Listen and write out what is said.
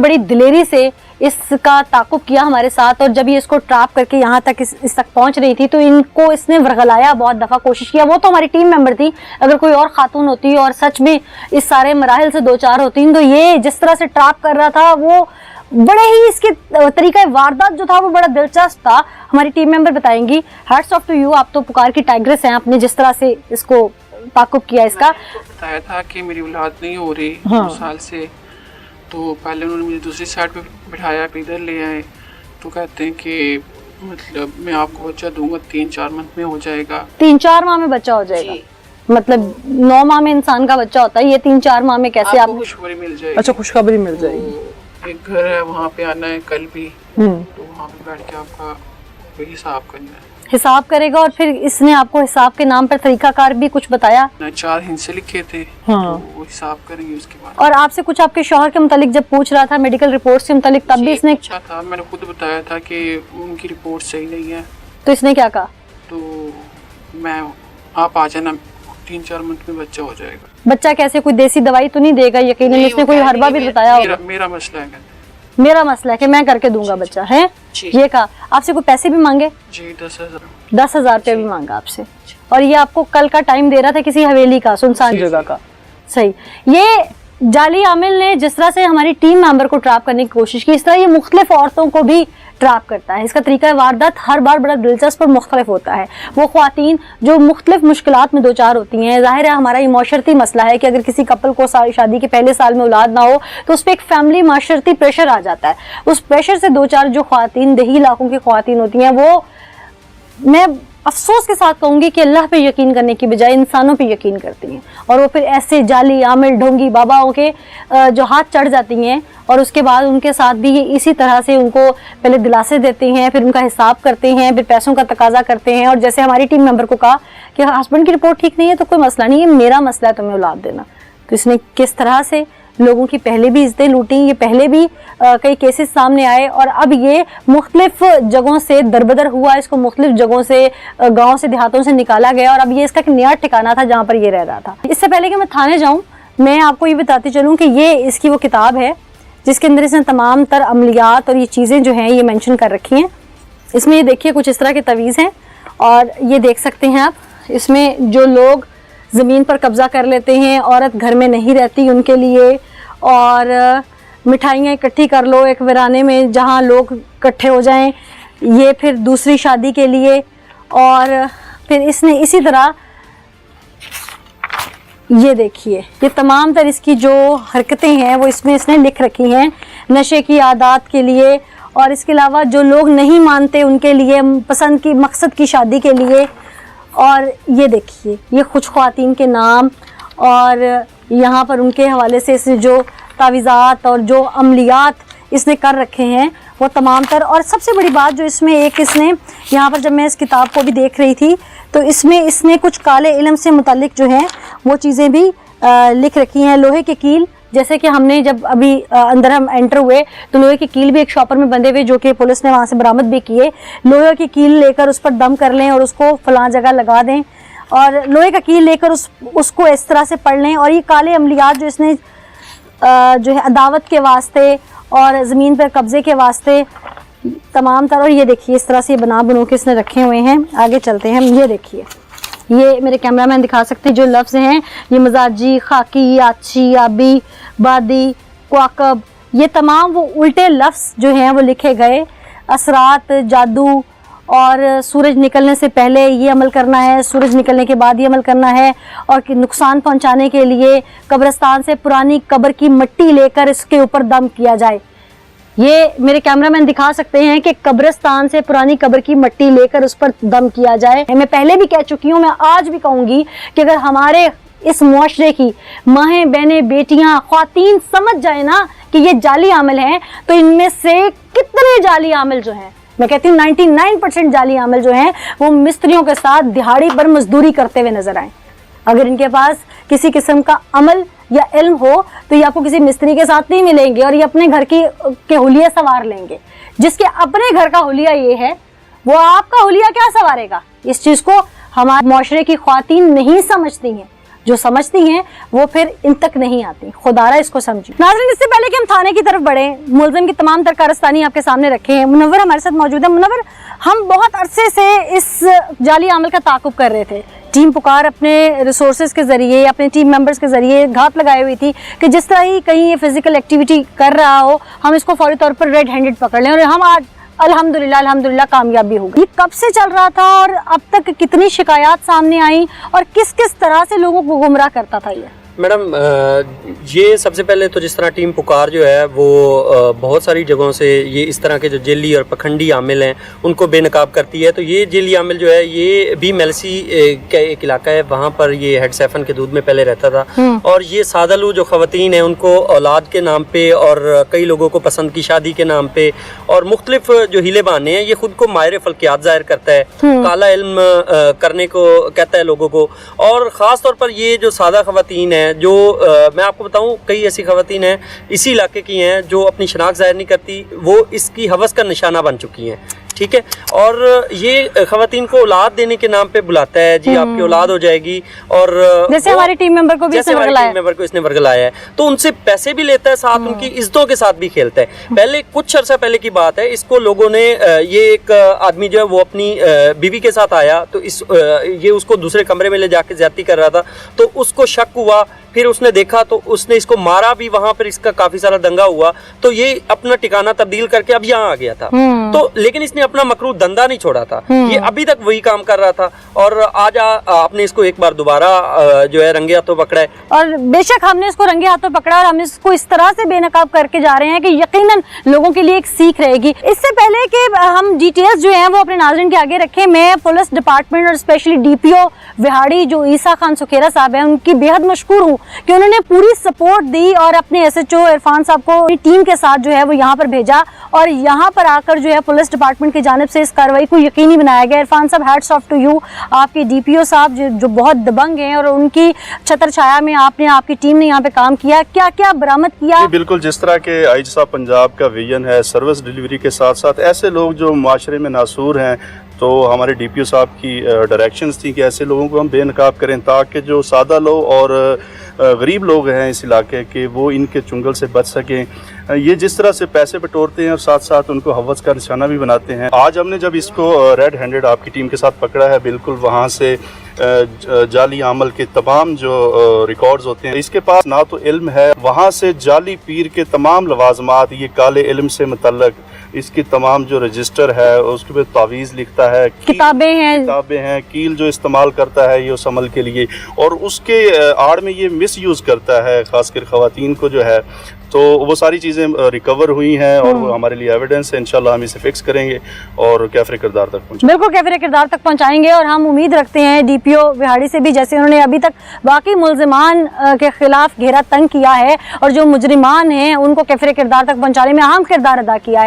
बड़ी दिलेरी से इसका ताकुब किया हमारे साथ, और जब ये इसको ट्रैप करके यहाँ तक इस तक पहुंच रही थी तो इनको इसने वर्गलाया, बहुत दफ़ा कोशिश किया। वो तो हमारी टीम मेंबर थी, अगर कोई और खातून होती और सच में इस सारे मराहिल से दो चार होती तो ये जिस तरह से ट्रैप कर रहा था वो बड़े ही इसके तरीका वारदात जो था वो बड़ा दिलचस्प था। हमारी टीम मेंबर बताएंगी। हैट्स ऑफ टू यू, आप तो पुकार की टाइग्रेस हैं, आपने जिस तरह से इसको ताकुब किया इसका। बताया था कि मेरी औलाद नहीं हो रही 2 साल से, तो पहले उन्होंने मुझे दूसरी साइड पे बिठाया, इधर ले आए, तो कहते हैं कि मतलब मैं आपको बच्चा दूंगा 3-4 मंथ में हो जाएगा। 3-4 माह में बच्चा हो जाएगा? मतलब 9 माह में इंसान का बच्चा होता है, ये 3-4 माह में कैसे? आपको खुशखबरी मिल जाएगी। अच्छा, खुशखबरी मिल जाएगी। तो एक घर है, वहाँ पे आना है कल भी, तो वहाँ पे बैठ के आपका हिसाब करना है। हिसाब करेगा, और फिर इसने आपको हिसाब के नाम पर तरीकाकार भी कुछ बताया? 4 हिस्से लिखे थे, हाँ। तो वो हिसाब करेंगे उसके बाद। और आपसे कुछ आपके शौहर के मुतालिक जब पूछ रहा था, मेडिकल रिपोर्ट्स के मुतालिक, तब भी इसने अच्छा था, मैंने खुद बताया था कि उनकी रिपोर्ट सही नहीं है। तो इसने क्या कहा? तो मैं आप आ जाना, 3-4 मंथ में बच्चा हो जाएगा। बच्चा कैसे? कोई देसी दवाई तो नहीं देगा यकीनन? इसने कोई हर्बा भी बताया होगा? मेरा मसला है, मेरा मसला है कि मैं करके दूंगा बच्चा, है ये कहा। आपसे कोई पैसे भी मांगे? जी 10,000 रुपये भी मांगा आपसे, और ये आपको कल का टाइम दे रहा था किसी हवेली का, सुनसान जगह का। सही। ये जाली आमिल ने जिस तरह से हमारी टीम मेंबर को ट्रैप करने की कोशिश की, इस तरह ये मुख्तलिफ औरतों को भी ट्रैप करता है। इसका तरीका वारदात हर बार बड़ा दिलचस्प और मुख्तलिफ होता है। वो ख्वातीन जो मुख्तलिफ मुश्किलात में दो चार होती हैं, जाहिर है हमारा ये माशरती मसला है कि अगर किसी कपल को शादी के पहले साल में औलाद ना हो तो उस पर एक फैमिली माशरती प्रेशर आ जाता है। उस प्रेशर से दो चार जो ख्वातीन देही इलाकों की ख्वातीन होती हैं, वो मैं अफसोस के साथ कहूँगी कि अल्लाह पे यकीन करने की बजाय इंसानों पे यकीन करती हैं, और वो फिर ऐसे जाली आमिल ढोंगी बाबाओं के जो हाथ चढ़ जाती हैं, और उसके बाद उनके साथ भी ये इसी तरह से उनको पहले दिलासे देते हैं, फिर उनका हिसाब करते हैं, फिर पैसों का तकाजा करते हैं। और जैसे हमारी टीम मेंबर को कहा कि हस्बैंड की रिपोर्ट ठीक नहीं है तो कोई मसला नहीं है, मेरा मसला है तुम्हें औलाद देना। तो इसने किस तरह से लोगों की पहले भी इज्जतें लूटी, ये पहले भी कई केसेस सामने आए, और अब ये मुख्तलिफ जगहों से दरबदर हुआ, इसको मुख्तलिफ जगहों से गाँव से देहातों से निकाला गया, और अब ये इसका एक नया ठिकाना था जहाँ पर ये रह रहा था। इससे पहले कि मैं थाने जाऊँ, मैं आपको ये बताती चलूँ कि ये इसकी वो किताब है जिसके अंदर इसने तमाम तर अमलियात और ये चीज़ें जो हैं ये मेंशन कर रखी हैं। इसमें ये देखिए कुछ इस तरह के तवीज़ हैं, और ये देख सकते हैं आप, इसमें जो लोग ज़मीन पर कब्ज़ा कर लेते हैं, औरत घर में नहीं रहती उनके लिए, और मिठाइयाँ इकट्ठी कर लो एक वीराने में जहाँ लोग इकट्ठे हो जाएं, ये फिर दूसरी शादी के लिए। और फिर इसने इसी तरह ये देखिए, ये तमाम तर इसकी जो हरकतें हैं वो इसमें इसने लिख रखी हैं नशे की आदत के लिए, और इसके अलावा जो लोग नहीं मानते उनके लिए, पसंद की मकसद की शादी के लिए। और ये देखिए ये खुश ख्वातीन के नाम, और यहाँ पर उनके हवाले से इसने जो तावीज़ात और जो अमलियात इसने कर रखे हैं वो तमाम तर। और सबसे बड़ी बात जो इसमें एक इसने यहाँ पर, जब मैं इस किताब को भी देख रही थी तो इसमें इसने कुछ काले इल्म से मुतालिक जो हैं वो चीज़ें भी लिख रखी हैं। लोहे के कील, जैसे कि हमने जब अभी अंदर हम एंटर हुए तो लोहे की कील भी एक शॉपर में बंधे हुए जो कि पुलिस ने वहाँ से बरामद भी किए। लोहे की कील लेकर उस पर दम कर लें और उसको फलां जगह लगा दें, और लोहे का कील लेकर उसको इस तरह से पढ़ लें। और ये काले अमलियात जो इसने जो है अदावत के वास्ते और ज़मीन पर कब्ज़े के वास्ते तमाम तरह, और ये देखिए इस तरह से बना के इसने रखे हुए हैं। आगे चलते हैं, ये देखिए, ये मेरे कैमरामैन दिखा सकते हैं जो लफ्ज़ हैं, ये मजाजी, खाकी, आची, आबी, बादी, क्वाकब, ये तमाम वो उल्टे लफ्ज़ जो हैं वो लिखे गए। असरात, जादू, और सूरज निकलने से पहले ये अमल करना है, सूरज निकलने के बाद ये अमल करना है, और कि नुकसान पहुंचाने के लिए कब्रिस्तान से पुरानी कब्र की मिट्टी लेकर इसके ऊपर दम किया जाए। ये मेरे कैमरामैन दिखा सकते हैं कि कब्रिस्तान से पुरानी कब्र की मिट्टी लेकर उस पर दम किया जाए। मैं पहले भी कह चुकी हूँ, मैं आज भी कहूँगी कि अगर हमारे इस मुआशरे की माहें, बहनें, बेटियाँ, ख्वातीन समझ जाए ना कि ये जाली आमिल हैं, तो इनमें से कितने जाली आमिल जो हैं, मैं कहती हूँ 99% जाली आमिल जो हैं वो मिस्त्रियों के साथ दिहाड़ी पर मजदूरी करते हुए नजर आए। अगर इनके पास किसी किस्म का अमल या इल्म हो तो ये आपको किसी मिस्त्री के साथ नहीं मिलेंगे, और ये अपने घर के हुलिया सवार लेंगे। जिसके अपने घर का हुलिया ये है, वो आपका हुलिया क्या सवारेगा? इस चीज़ को हमारे माशरे की ख्वातीन नहीं समझती हैं। जो समझती हैं वो फिर इन तक नहीं आती। खुदारा इसको समझी। नाज़रीन, इससे पहले कि हम थाने की तरफ बढ़े, मुलजिम की तमाम तर कारस्तानी आपके सामने रखे हैं। मुनव्वर हमारे साथ मौजूद है। मुनव्वर, हम बहुत अरसे से इस जाली अमल का ताक़ुब कर रहे थे। टीम पुकार अपने रिसोर्सेज के ज़रिए, अपने टीम मेंबर्स के ज़रिए घात लगाई हुई थी कि जिस तरह ही कहीं ये फिजिकल एक्टिविटी कर रहा हो हम इसको फौरी तौर पर रेड हैंडेड पकड़ लें, और हम आज अल्हम्दुलिल्लाह कामयाब भी हो गए। ये कब से चल रहा था और अब तक कितनी शिकायत सामने आई और किस किस तरह से लोगों को गुमराह करता था ये? मैडम, ये सबसे पहले तो जिस तरह टीम पुकार जो है वो बहुत सारी जगहों से ये इस तरह के जो जेली और पखंडी आमिल हैं उनको बेनकाब करती है। तो ये जेली आमिल जो है ये भी मेलसी का एक इलाका है, वहाँ पर ये हेड सैफन के दूध में पहले रहता था। और ये सादलू जो ख़वातीन हैं उनको औलाद के नाम पे और कई लोगों को पसंद की शादी के नाम पे और मुख्तलिफ जो हीले बहाने हैं, ये खुद को माहिर फल्कियात ज़ाहिर करता है, काला इल्म करने को कहता है लोगों को। और ख़ास तौर पर ये जो सादा ख़वातीन है, जो मैं आपको बताऊं कई ऐसी ख़वातीन हैं इसी इलाके की हैं जो अपनी शनाख्त ज़ाहिर नहीं करती, वो इसकी हवस का निशाना बन चुकी हैं। ठीक है, और ये ख़वातीन को औलाद देने के नाम पे बुलाता है, जी आपकी औलाद हो जाएगी, और जैसे हमारे टीम मेंबर को भी इसने वर्गलाया है, तो उनसे पैसे भी लेता है, साथ उनकी इज्जतों के साथ भी खेलता है। पहले कुछ अर्सा पहले की बात है, इसको लोगों ने ये एक आदमी जो है वो अपनी बीवी के साथ आया, तो ये उसको दूसरे कमरे में ले जाके ज्यादती कर रहा था, तो उसको शक हुआ, फिर उसने देखा तो उसने इसको मारा भी, वहां पर इसका काफी सारा दंगा हुआ, तो ये अपना ठिकाना तब्दील करके अब यहाँ आ गया था। तो लेकिन इसने अपना मकरू धंधा नहीं छोड़ा था, ये अभी तक वही काम कर रहा था, और आज आपने इसको एक बार दोबारा जो है रंगे हाथों पकड़ा है। और बेशक हमने इसको रंगे हाथों पकड़ा और हम इसको इस तरह से बेनकाब करके जा रहे हैं कि यकीनन लोगों के लिए एक सीख रहेगी। इससे पहले कि हम डिटेल्स जो हैं वो अपने नाज़रीन के आगे रखें, मैं पुलिस डिपार्टमेंट और स्पेशली DPO विहाड़ी जो ईसा खान सुखेरा साहब हैं उनकी बेहद मशकूर हूँ कि उन्होंने पूरी सपोर्ट दी और अपने SHO इरफान साहब को टीम के साथ जो है वो यहाँ पर भेजा, और यहाँ पर आकर जो है पुलिस डिपार्टमेंट की जानिब से इस कार्रवाई को यकीनी बनाया गया। इरफान साहब, हैट्स ऑफ टू यू, आपके DPO साहब जो बहुत दबंग हैं और उनकी छत्र छाया में आपकी टीम ने यहाँ पे काम किया। क्या क्या बरामद किया? बिल्कुल, जिस तरह के आईजी साहब पंजाब का विजन है सर्विस डिलीवरी के साथ साथ ऐसे लोग जो माशरे में नासूर हैं, तो हमारे DPO साहब की डायरेक्शंस थी कि ऐसे लोगों को हम बेनकाब करें ताकि जो सादा लोग और गरीब लोग हैं इस इलाके के वो इनके चुंगल से बच सकें। ये जिस तरह से पैसे बटोरते हैं और साथ साथ उनको हवस का निशाना भी बनाते हैं। आज हमने जब इसको रेड हैंडेड आपकी टीम के साथ पकड़ा है, बिल्कुल वहाँ से जाली अमल के तमाम जो रिकॉर्ड्स होते हैं इसके पास ना तो इल्म है, वहाँ से जाली पीर के तमाम लवाजमात, ये काले इल्म से मुतल्लक इसकी तमाम जो रजिस्टर है उसके पे तावीज़ लिखता है, किताबें हैं, कील जो इस्तेमाल करता है ये उस अमल के लिए, और उसके आड़ में ये मिस यूज़ करता है खासकर ख़वातीन को जो है। तो वो सारी चीज़ें रिकवर हुई हैं और वो हमारे लिए एविडेंस है। इंशाल्लाह हम इसे फिक्स करेंगे और कैफरे किरदार तक पहुँचाएंगे। बिल्कुल कैफरे किरदार तक पहुँचाएंगे, और हम उम्मीद रखते हैं DPO विहाड़ी से भी, जैसे उन्होंने अभी तक बाकी मुल्जिमान के खिलाफ घेरा तंग किया है और जो मुजरिमान हैं उनको कैफरे किरदार तक पहुँचाने में अहम किरदार अदा किया है।